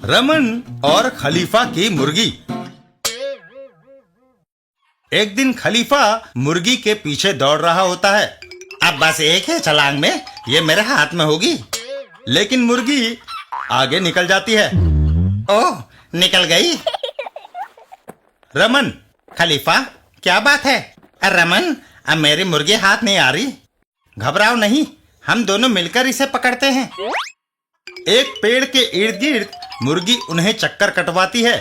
रमन और खलीफा की मुर्गी। एक दिन खलीफा मुर्गी के पीछे दौड़ रहा होता है। अब बस एक ही छलांग में ये मेरे हाथ में होगी। लेकिन मुर्गी आगे निकल जाती है। ओह, निकल गई। रमन, खलीफा, क्या बात है? रमन, अब मेरी मुर्गी हाथ नहीं आ रही। घबराओ नहीं, हम दोनों मिलकर इसे पकड़ते हैं। एक पेड़ के इर्द गिर्द मुर्गी उन्हें चक्कर कटवाती है।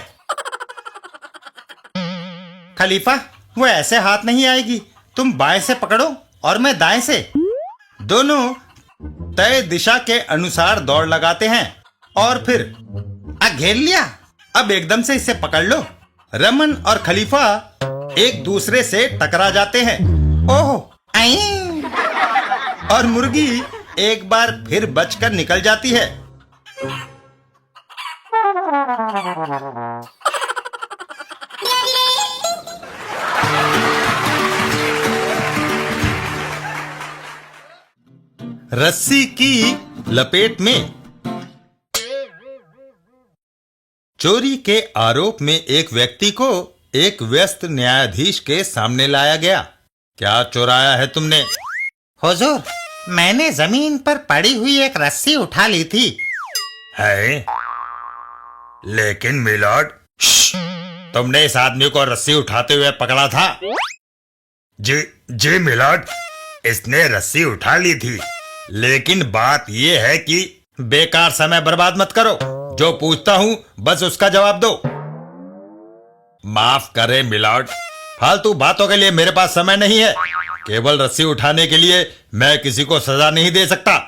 खलीफा, वो ऐसे हाथ नहीं आएगी। तुम बाएं से पकड़ो और मैं दाएं से। दोनों तय दिशा के अनुसार दौड़ लगाते हैं और फिर घेर लिया। अब एकदम से इसे पकड़ लो। रमन और खलीफा एक दूसरे से टकरा जाते हैं। ओह, आई! और मुर्गी एक बार फिर बचकर निकल जाती है। रस्सी की लपेट में। चोरी के आरोप में एक व्यक्ति को एक व्यस्त न्यायाधीश के सामने लाया गया। क्या चुराया है तुमने? हुजूर, मैंने जमीन पर पड़ी हुई एक रस्सी उठा ली थी। है? लेकिन मिलॉर्ड, तुमने इस आदमी को रस्सी उठाते हुए पकड़ा था। जी मिलॉर्ड, इसने रस्सी उठा ली थी। लेकिन बात यह है कि बेकार समय बर्बाद मत करो। जो पूछता हूं बस उसका जवाब दो। माफ करें मिलॉर्ड, फालतू बातों के लिए मेरे पास समय नहीं है। केवल रस्सी उठाने के लिए मैं किसी को सजा नहीं दे सकता।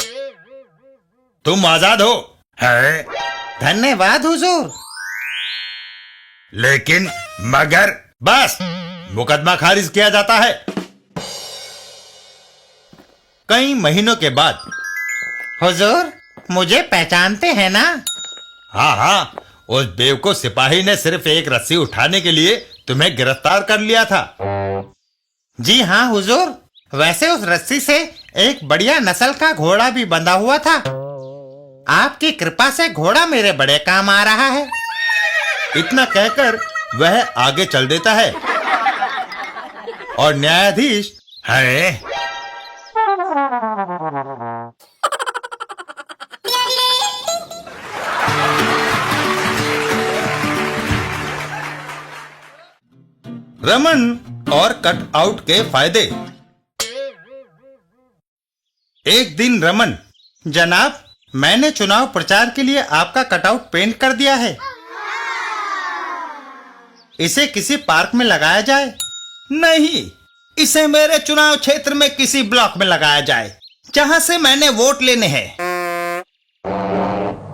तुम आजाद हो। है? धन्यवाद हुजूर। लेकिन मगर बस मुकदमा खारिज किया जाता है। कई महीनों के बाद। हुजूर, मुझे पहचानते हैं ना? हाँ, उस बेवकूफ सिपाही ने सिर्फ एक रस्सी उठाने के लिए तुम्हें गिरफ्तार कर लिया था। जी हाँ हुजूर, वैसे उस रस्सी से एक बढ़िया नस्ल का घोड़ा भी बंधा हुआ था। आपकी कृपा से घोड़ा मेरे बड़े काम आ रहा है। इतना कहकर वह आगे चल देता है और न्यायाधीश है। रमन और कट आउट के फायदे। एक दिन रमन, जनाब, मैंने चुनाव प्रचार के लिए आपका कटआउट पेंट कर दिया है। इसे किसी पार्क में लगाया जाए। नहीं, इसे मेरे चुनाव क्षेत्र में किसी ब्लॉक में लगाया जाए जहां से मैंने वोट लेने हैं।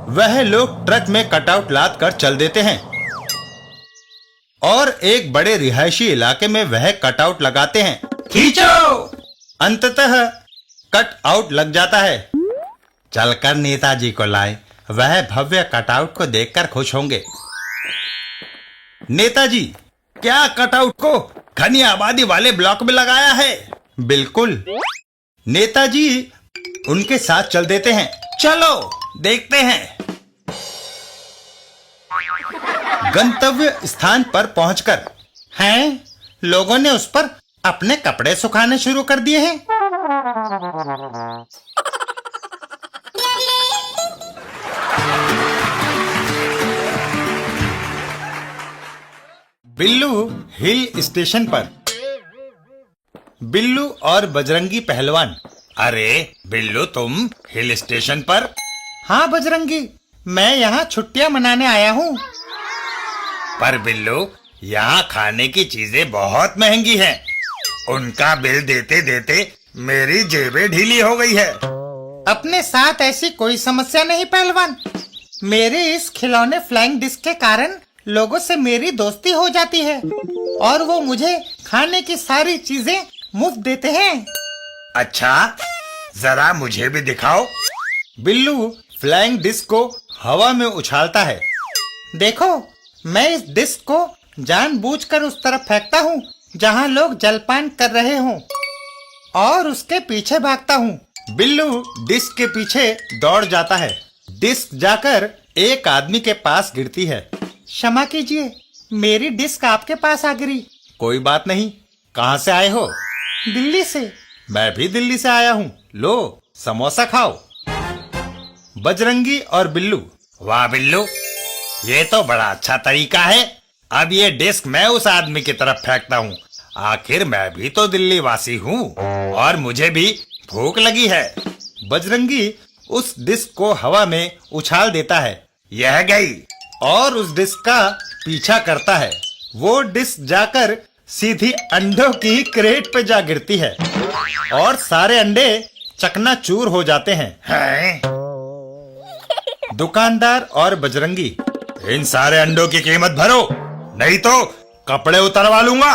वह लोग ट्रक में कटआउट लाद कर चल देते हैं और एक बड़े रिहायशी इलाके में वह कटआउट लगाते हैं। खींचो! अंततः कट आउट लग जाता है। चलकर नेताजी को लाए, वह भव्य कटआउट को देखकर खुश होंगे। नेताजी, क्या कटआउट को घनी आबादी वाले ब्लॉक में लगाया है? बिल्कुल। नेताजी उनके साथ चल देते हैं। चलो देखते हैं। गंतव्य स्थान पर पहुंचकर हैं, लोगों ने उस पर अपने कपड़े सुखाने शुरू कर दिए हैं। बिल्लू हिल स्टेशन पर। बिल्लू और बजरंगी पहलवान। अरे बिल्लू, तुम हिल स्टेशन पर? हाँ बजरंगी, मैं यहाँ छुट्टियां मनाने आया हूँ। पर बिल्लू, यहाँ खाने की चीजें बहुत महंगी हैं। उनका बिल देते देते मेरी जेबें ढीली हो गई है। अपने साथ ऐसी कोई समस्या नहीं पहलवान। मेरे इस खिलौने फ्लाइंग डिस्क के कारण लोगों से मेरी दोस्ती हो जाती है और वो मुझे खाने की सारी चीजें मुफ्त देते हैं। अच्छा, जरा मुझे भी दिखाओ। बिल्लू फ्लाइंग डिस्क को हवा में उछालता है। देखो, मैं इस डिस्क को जानबूझकर उस तरफ फेंकता हूँ जहाँ लोग जलपान कर रहे हों और उसके पीछे भागता हूँ। बिल्लू डिस्क के पीछे दौड़ जाता है। डिस्क जाकर एक आदमी के पास गिरती है। क्षमा कीजिए, मेरी डिस्क आपके पास आ गिरी। कोई बात नहीं, कहाँ से आए हो? दिल्ली से। मैं भी दिल्ली से आया हूँ, लो समोसा खाओ। बजरंगी और बिल्लू। वाह बिल्लू, ये तो बड़ा अच्छा तरीका है। अब ये डिस्क मैं उस आदमी की तरफ फेंकता हूँ। आखिर मैं भी तो दिल्ली वासी हूँ और मुझे भी भूख लगी है। बजरंगी उस डिस्क को हवा में उछाल देता है। यह गई और उस डिस्क का पीछा करता है। वो डिस्क जाकर सीधी अंडों की क्रेट पे जा गिरती है और सारे अंडे चकनाचूर हो जाते हैं। दुकानदार और बजरंगी। इन सारे अंडों की कीमत भरो, नहीं तो कपड़े उतरवा लूंगा।